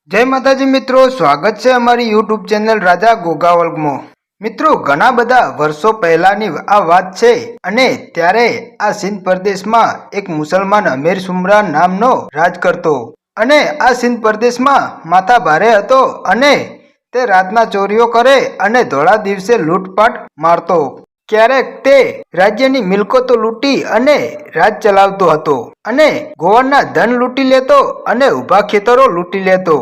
जय माताजी मित्रों, स्वागत है अमारी यूट्यूब चैनल राजा गोगावल्ग में। मित्रों, घना बधा वर्षो पहलानी आ वात छे अने त्यारे आ सिंध प्रदेश में एक मुसलमान अमीर सुमरा नामनो राज करतो अने आ सिंध प्रदेश में माथा भारे हतो अने ते रातना चोरीओ करे अने धोळा दिवसे लूटपाट मारतो। क्यारेक ते राज्यनी मिलकतो लूटी अने राज चलावतो हतो अने गोवाना धन लूटी लेतो अने उभा खेतरो लूटी लेतो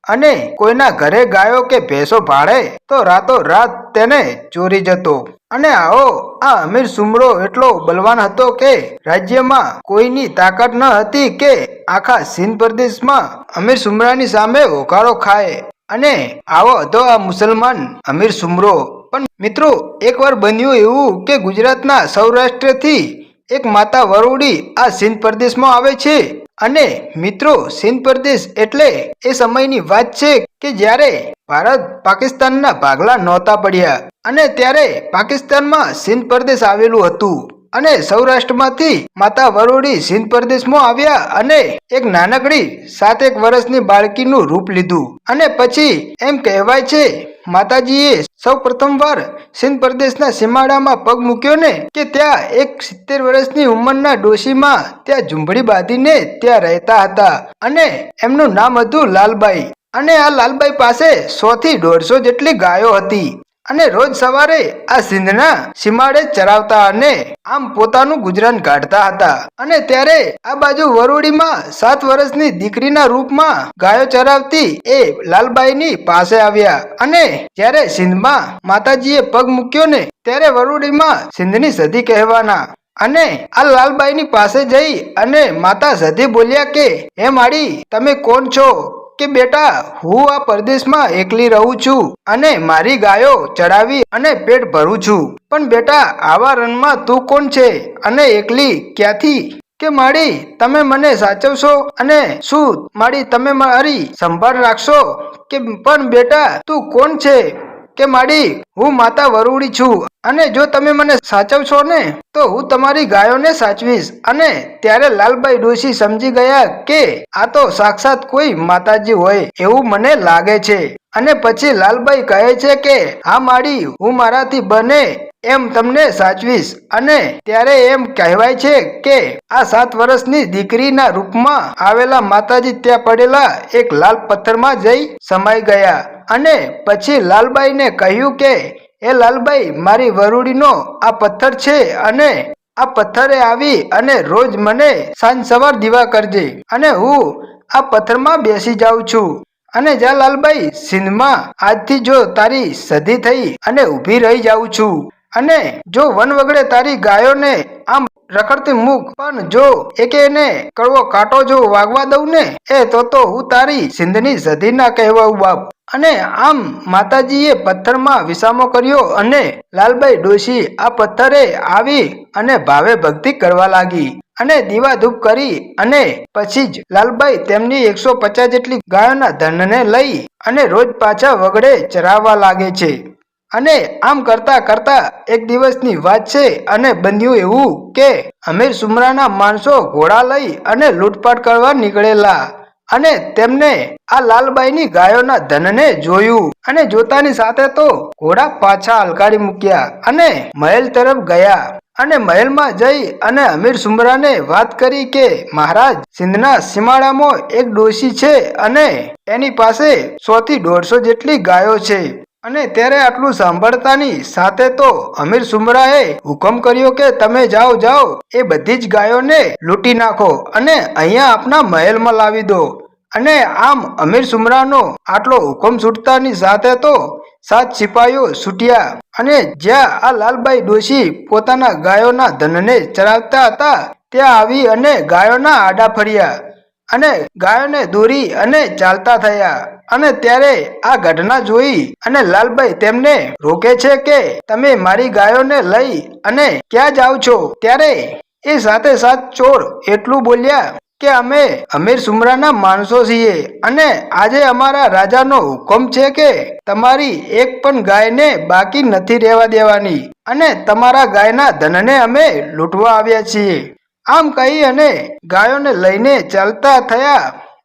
अने कोईना घरे गायो के भैंसो भाड़े तो रातो रात तेने चोरी जतो। अने आओ आ अमीर सुमरो एटलो बलवान हतो के राज्य में कोईनी ताकत न हती के आखा सिंध प्रदेश में अमीर सुमरानी सामे होकारो खाए। अने आवो हतो आ मुसलमान अमीर सुमरो। पण मित्रों, एक बार बन्युं एवुं के गुजरातना सौराष्ट्र थी एक माता वरुडी आ सिंध प्रदेश में आवे छे। अने मित्रों, सिंध प्रदेश एटले ए समयनी वात छे के ज्यारे भारत पाकिस्तानना भागला नहोता पड्या अने त्यारे पाकिस्तान में सिंध प्रदेश आवेलुं हतुं अने सौराष्ट्र मांथी माता वरुडी सिंध प्रदेश में आव्या अने एक नानकड़ी 7 वर्षनी बाळकीनुं रूप लीधुं अने पछी एम कहेवाय छे माताजीए सौ प्रथम वार सिंध प्रदेशना सीमाडामां पग मूक्यो ने के त्या एक 70 वर्षनी उंमરના ડોશીમાં त्या झूंपड़ी बांधीने त्या रहता हता अने एमनुं नाम हतुं लालबाई अने आ लालबाई पासे 100 થી 150 जेटली गायो हती अने रोज सवारे आ सिंधना सीमाड़े चरावता अने आम पोतानुं गुजरान काढता हता। अने त्यारे आ बाजू वरुडीमां 7 वर्षनी दीकरीना रूपमां गायो चरावती ए लालबाईनी पासे आव्या अने ज्यारे सिंधमां माताजीए पग मूक्यो ने त्यारे वरुडीमां सिंधनी सधी कहेवाना अने आ लालबाईनी पासे जई अने माता सधी बोल्या के हे माड़ी, तमे कोण छो? के बेटा, हूँ आ प्रदेश में एकली रहूं छूं अने मारी गायो चढ़ावी अने पेट भरू छूं। पण बेटा, आवा रणमां तू कोण छे अने एकली क्यांथी? के माड़ी, तमे मने साचवशो अने शुं माड़ी तमे मारी संभाळ राखशो? के पण बेटा, तू कोण छे? के माड़ी, हूँ माता वरुडी छूं अने जो तमे मने साचवशो ने तो हूँ तमारी गायोने साचवीश। अने त्यारे लालबाई डोशी समजी गया के आ तो साक्षात कोई माताजी होय एवुं मने लागे छे। अने पछी लालबाई कहे छे के हा माड़ी, हूँ माराथी बने एम तमने साचवीश। अने त्यारे एम कहेवाय छे के आ 7 वर्षनी दीकरीना रूपमां आवेला माताजी त्या पड़ेला एक लाल पत्थरमां जई समाई गया अने पछी लालबाई ने कह्युं के ए लालबाई, मारी वरुडीनो आ पत्थर छे अने आ पत्थरे आवी अने रोज मने सांज सवार दीवा करजे अने हूँ आ पत्थरमां बेसी जाऊं छूं। अने जा लालबाई, सिंधमां आजथी जो तारी सधी थई अने ऊभी रही जाऊं छूं अने जो वन वगड़े तारी गायो ने आम रखड़ती मूक, पण जो एके ने कड़वो कांटो जो वागवा दऊं ने ए तो हूँ तारी सिंधनी सधी ना कहेवाऊं बाप। अने आम माताजीए पत्थरमां विसामो कर्यो अने लालबाई डोशी आ पत्थरे आवी अने भावे भक्ति करवा लागी अने दीवा धूप करी अने पछी ज लालबाई तेमनी 150 जेटली गायोना धनने लई अने रोज पाछा वगड़े चराववा लागे छे। अने आम करता करता एक दिवसनी वात छे अने बन्युं एवुं के अमीर सुमराना माणसो घोड़ा लई अने लूटपाट करवा निकळेला अने तेमने आ लालबाईनी गायोना धनने जोयुं अने जोतानी साथे तो घोड़ा पाछा हलकाड़ी मूक्या अने महल तरफ गया अने महल में जई अने अमीर सुमराने वात करी के महाराज, सिंधना सीमाड़ामां एक डोशी छे अने एनी पासे 100 થી 150 जेटली गायो छे अने त्यारे आटलुं सांभळतानी साथे तो अमीर सुमराए हुकम कर्यो के तमे जाओ जाओ ए बधी ज गायोने लूटी नाखो अने अहींया आपना महल में लावी दो। अने आम अमीर सुमरानो आटलो हुकम छूटतानी साथे तो 7 सिपाहीओ छूट्या अने ज्या आ लालबाई डोशी पोताना गायोना धनने चरावता हता त्या आवी अने गायोना आडा फर्या अने गायोने दોરી अने चालता थया अने त्यारे आ घटना जोई अने लालबाई तेमने रोके छे के तमे मारी गायोने लई अने क्या जाओ छो? त्यारे ए साथे साथ चोर एटलुं बोल्या के अमे अमीर सुमराना माणसो छीए अने आजे अमारा राजानो हुकम छे के तमारी एक पण गायने बाकी नथी रहेवा देवानी अने तमारा गायना धनने अमे लूटवा आव्या छीए। आम कही अने गायोने लईने चालता थया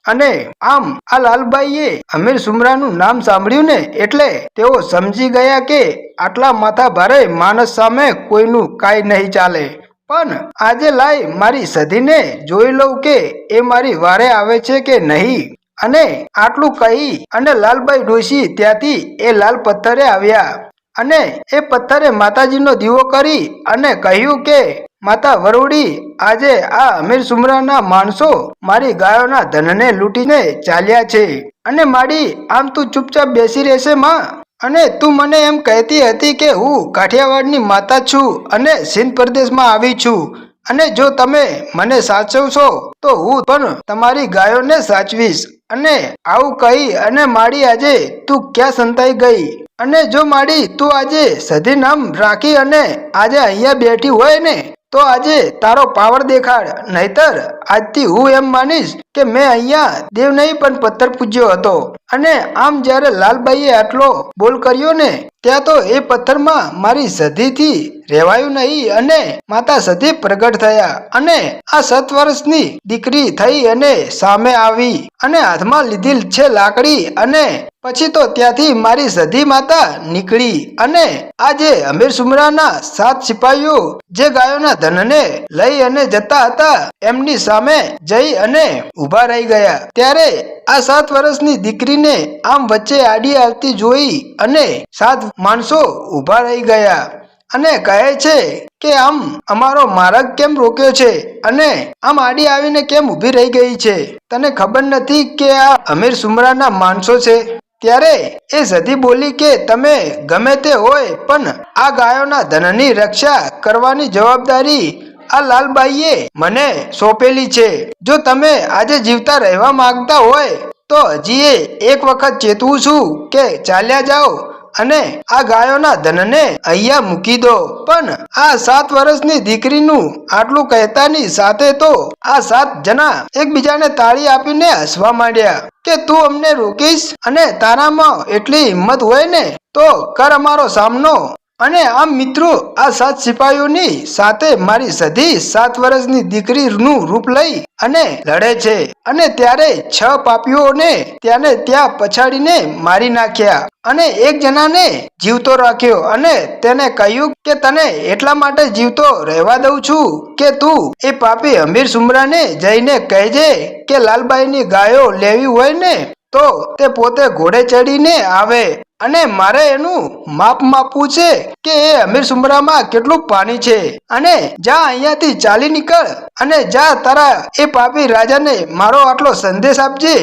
અને આમ આ લાલબાઈએ અમીર સુમરાનું નામ સાંભળ્યું ને એટલે તેઓ સમજી ગયા કે આટલા માથા ભારે માણસ સામે કોઈનું કાંઈ નહીં ચાલે, પણ આજે લાય મારી સધીને જોઈ લઉં કે એ મારી વારે આવે છે કે નહીં. અને આટલું કહી અને લાલબાઈ ડોશી ત્યાંથી એ લાલ પથ્થરે આવ્યા અને એ પથ્થરે માતાજીનો દીવો કરી અને કહ્યું કે માતા વરુડી, આજે આ અમીર સુમરાના માણસો મારી ગાયોના ધનને લૂંટીને ચાલ્યા છે અને માડી આમ તું ચૂપચાપ બેસી રહેશે માં? અને તું મને એમ કહેતી હતી કે હું કાઠિયાવાડની માતા છું અને સિંધ પ્રદેશમાં આવી છું અને જો તમે મને સાચવશો તો હું પણ તમારી ગાયોને સાચવીશ. અને આવું કહી અને માડી આજે તું ક્યાં સંતાઈ ગઈ? અને જો માડી તું આજે સધી નામ રાખી અને આજે અહીંયા બેઠી હોય ને તો આજે તારો પાવર દેખાડ, નહીતર આજથી હું એમ માનીશ કે મેં અહીંયા દેવ નહીં પણ પથ્થર પૂજ્યો હતો. અને આમ જ્યારે લાલબાઈએ આટલો બોલ કર્યો ને ત્યાં તો એ પથ્થરમાં મારી સધીથી રહેવાયું નહીં અને માતા સધી પ્રગટ થયા અને આ 7 વર્ષની દીકરી થઈ અને સામે આવી અને હાથમાં લીધેલ છે લાકડી અને પછી તો ત્યાંથી મારી સધી માતા નીકળી અને આજે અમીર સુમરાના 7 સિપાહીઓ જે ગાયોના ધનને લઈ અને જતા હતા એમની સામે જઈ અને ઊભા રહી ગયા. ત્યારે આ 7 વર્ષની દીકરીને આમ વચ્ચે આડી આવતી જોઈ અને 7 માણસો ઊભા રહી ગયા અને કહે છે કે આમ અમારો માર્ગ કેમ રોક્યો છે અને આમ આડી આવીને કેમ ઊભી રહી ગઈ છે? તને ખબર નથી કે આ અમીર સુમરાના માણસો છે? ત્યારે એ સધી બોલી કે તમે ગમે તે હોય પણ આ ગાયોના ધનની રક્ષા કરવાની જવાબદારી આ લાલબાઈએ મને સોંપેલી છે. જો તમે આજે જીવતા રહેવા માંગતા હોય તો હજી એક વખત ચેતવું છું કે ચાલ્યા જાઓ અને આ ગાયોના ધનને અહીંયા મૂકી દો. પણ આ 7 વર્ષની દીકરીનું આટલું કહેતાની સાથે તો આ 7 જણા એકબીજાને તાળી આપીને હસવા માંડ્યા કે તું અમને રોકીશ અને તારામાં એટલી હિંમત હોય ને તો કર અમારો સામનો. અને આમ મિત્રો આ 7 સિપાહીઓની સાથે મારી સધી 7 વર્ષની દીકરીનું રૂપ લઈ અને લડે છે અને ત્યારે 6 પાપીઓને ત્યાં પછાડીને મારી નાખ્યા અને એક જણાને જીવતો રાખ્યો અને તેને કહ્યું કે તને એટલા માટે જીવતો રહેવા દઉં છું કે તું એ પાપી અમીર સુમરાને જઈને કહેજે કે લાલબાઈની ગાયો લેવી હોય ને તો તે પોતે ઘોડે ચડીને આવે અને મારે એનું માપ માપવું છે કે એ અમીર સુમરામાં કેટલું પાણી છે. અને જા અહીંયાથી ચાલી નીકળ અને જા તારા એ પાપી રાજાને મારો આટલો સંદેશ આપજે.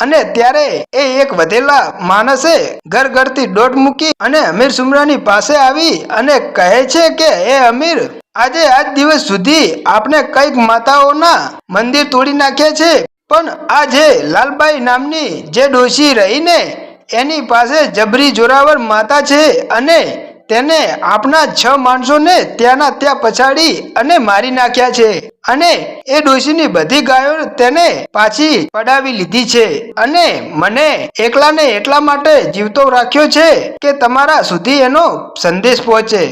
અને ત્યારે એ એક વધેલા માણસે ઘરથી દોટ મૂકી અને અમીર સુમરાની પાસે આવી અને કહે છે કે એ અમીર, આજે આજ દિવસ સુધી આપણે કઈક માતાઓના મંદિર તોડી નાખ્યા છે, પણ આ જે લાલબાઈ નામની જે ડોશી રહીને એની પાસે જબરી જોરાવર માતા છે અને તેને આપણા 6 માણસોને ત્યાંના ત્યાં પછાડી અને મારી નાખ્યા છે અને એ ડોશીની બધી ગાયો તેને પાછી પડાવી લીધી છે અને મને એકલાને એટલા માટે જીવતો રાખ્યો છે કે તમારા સુધી એનો સંદેશ પહોંચે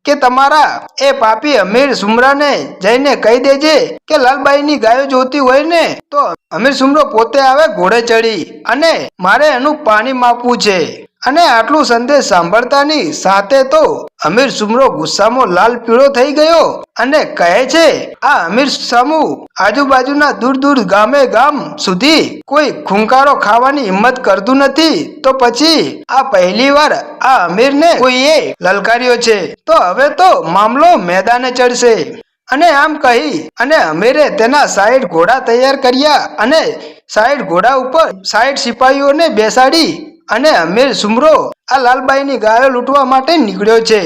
કે તમારા એ પાપી અમીર સુમરાને જઈને કહી દેજે કે લાલબાઈની ગાયો જોતી હોય ને તો અમીર સુમરો પોતે આવે ઘોડે ચડી અને મારે એનું પાણી માપવું છે. અને આટલું સંદેશ સાંભળતાની સાથે તો અમીર સુમરો ગુસ્સામાં લાલ પીળો થઈ ગયો અને કહે છે આ અમીર સામુ આજુબાજુના દૂર ગામે ગામ સુધી કોઈ ખૂંકારો ખાવાની હિંમત કરતું નથી તો પછી આ પહેલી વાર આ અમીરને કોઈએ લલકાર્યો છે તો હવે તો મામલો મેદાને ચડશે. અને આમ કહી અને અમીરે તેના 60 ઘોડા તૈયાર કર્યા અને 60 ઘોડા ઉપર 60 સિપાહીઓને બેસાડી અને અમીર સુમરો આ લાલબાઈની ગાયો લૂંટવા માટે નીકળ્યો છે.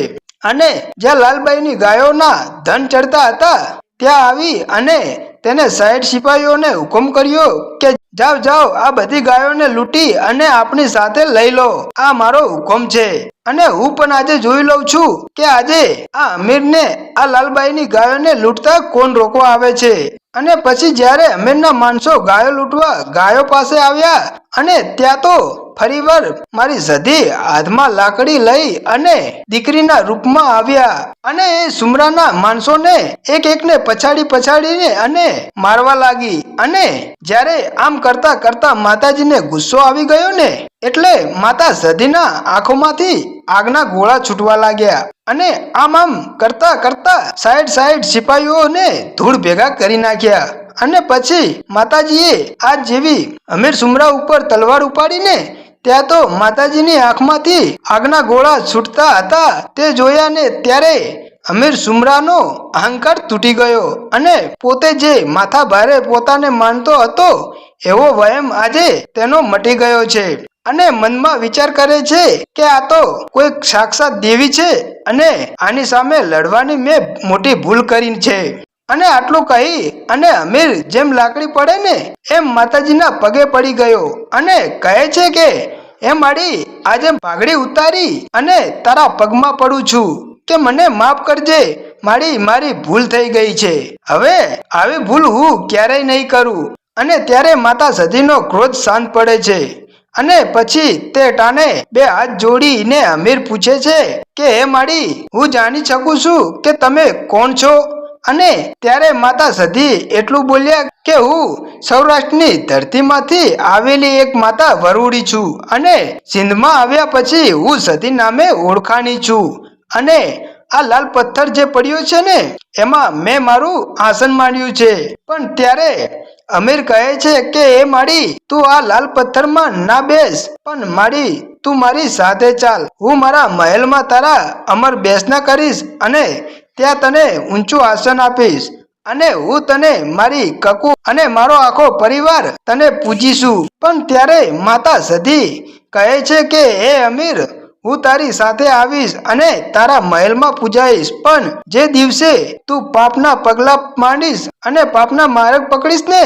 અને જ્યાં લાલબાઈની ગાયોના ધન ચડતા હતા ત્યાં આવી અને તેને 60 સિપાહીઓને હુકમ કર્યો કે જાઓ આ બધી ગાયોને લૂંટી અને આપણી સાથે લઈ લો, આ મારો હુકમ છે. અને હું પણ આજે જોઈ લઉં છું કે આજે આ અમીરને આ લાલબાઈની ગાયોને લૂંટતા કોણ રોકવા આવે છે। અને પછી જ્યારે અમીરના માણસો ગાયો લૂંટવા ગાયો પાસે આવ્યા અને ત્યાં તો ફરીવાર મારી સધી હાથમાં લાકડી લઈ અને દીકરીના રૂપમાં આવ્યા અને એ સુમરાના માણસોને એક એકને પછાડીને અને મારવા લાગી। અને જ્યારે આમ કરતા કરતા માતાજીને ગુસ્સો આવી ગયો ને એટલે માતા સધીના આંખોમાંથી આગના ગોળા છૂટવા લાગ્યા અને આમ કરતા કરતા સાઈડ સિપાહીઓને ધૂળ ભેગા કરી નાખ્યા। અને પછી માતાજીએ આ જેવી અમીર સુમરા ઉપર તલવાર ઉપાડીને ત્યાં તો માતાજીની આંખમાંથી આગના ગોળા છૂટતા હતા તે જોયા ને ત્યારે અમીર સુમરાનો અહંકાર તૂટી ગયો અને પોતે જે માથા ભારે પોતાને માનતો હતો એવો વહેમ આજે તેનો મટી ગયો છે અને મનમાં વિચાર કરે છે કે આ તો કોઈ સાક્ષાત દેવી છે અને આની સામે લડવાની મેં મોટી ભૂલ કરી છે। અને આટલું કહી અને અમીર જેમ લાકડી પડે ને એમ માતાજીના પગે પડી ગયો અને કહે છે કે એ માડી આજે પાઘડી ઉતારી અને તારા પગમાં પડું છું કે મને માફ કરજે માડી, મારી ભૂલ થઈ ગઈ છે, હવે આવી ભૂલ હું ક્યારેય નહીં કરું। અને ત્યારે માતા સધીનો ક્રોધ શાંત પડે છે અને પછી તે ટાણે બે હાથ જોડીને અમીર પૂછે છે કે હે માડી હું જાણી શકું છું કે તમે કોણ છો? અને ત્યારે માતા સધી એટલું બોલ્યા કે હું સૌરાષ્ટ્રની ધરતીમાંથી આવેલી એક માતા વરુડી છું અને સિંધમાં આવ્યા પછી હું સધી નામે ઓળખાણી છું અને આ લાલ પથ્થર જે પડ્યો છે ને એમાં મેં મારું આસન માંડ્યું છે। પણ ત્યારે અમીર કહે છે કે એ માડી તું આ લાલ પથ્થરમાં ના બેસ પણ માડી તું મારી સાથે ચાલ, હું મારા મહેલમાં તારા અમર બેસના કરીશ અને ત્યાં તને ઊંચું આસન આપીશ અને હું તને મારી કકુ અને મારો આખો પરિવાર તને પૂજીશું। પણ ત્યારે માતા સધી કહે છે કે હે અમીર હું તારી સાથે આવીશ અને તારા મહેલમાં પૂજાઈશ પણ જે દિવસે તું પાપના પગલા માંડીશ અને પાપના માર્ગ પકડીશ ને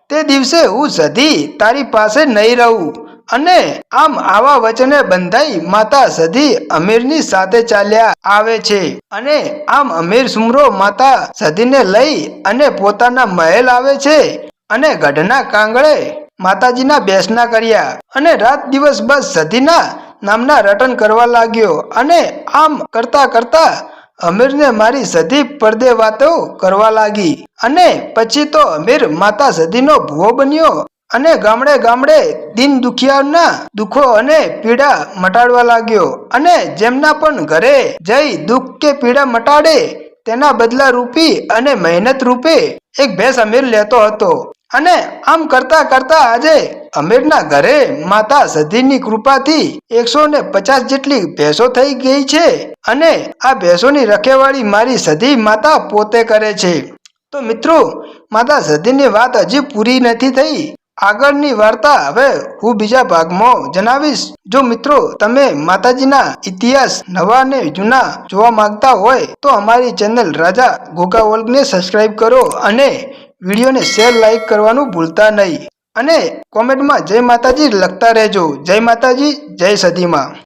તે દિવસે હું સધી તારી પાસે નહીં રહું। અને આમ આવા વચને બંધાઈ માતા સધી અમીરની સાથે ચાલ્યા આવે છે અને આમ અમીર સુમરો માતા સધીને લઈ અને પોતાના મહેલ આવે છે અને ગઢના કાંગળે માતાજીના બેસના કર્યા અને રાત દિવસ બસ સધીના નામના રટન કરવા લાગ્યો અને આમ કરતા કરતા અમીરને મારી સધી પડદે વાતો કરવા લાગી અને પછી તો અમીર માતા સધીનો ભૂવો બન્યો અને ગામડે ગામડે દીન દુખિયાના દુઃખો અને પીડા મટાડવા લાગ્યો અને જેમના પણ ઘરે જઈ દુઃખ કે પીડા મટાડે તેના બદલા રૂપી અને મહેનત રૂપે એક ભેંસ અમીર લેતો હતો। અને આમ કરતા કરતા આજે અમીરના ઘરે માતા સધીની કૃપાથી 150 જેટલી ભેંસો થઈ ગઈ છે અને આ ભેંસોની રખેવાળી મારી સધી માતા પોતે કરે છે। તો મિત્રો માતા સધીની વાત હજી પૂરી નથી થઈ, આગળની વાર્તા હવે હું બીજા ભાગમાં જણાવીશ। જો મિત્રો તમે માતાજીના ઇતિહાસ નવા અને જૂના જોવા માંગતા હોય તો અમારી ચેનલ રાજા ગોગા વર્લ્ડને સબસ્ક્રાઇબ કરો અને વિડીયોને શેર લાઈક કરવાનું ભૂલતા નહીં અને કોમેન્ટમાં જય માતાજી લખતા રહેજો। જય માતાજી, જય સધીમાં।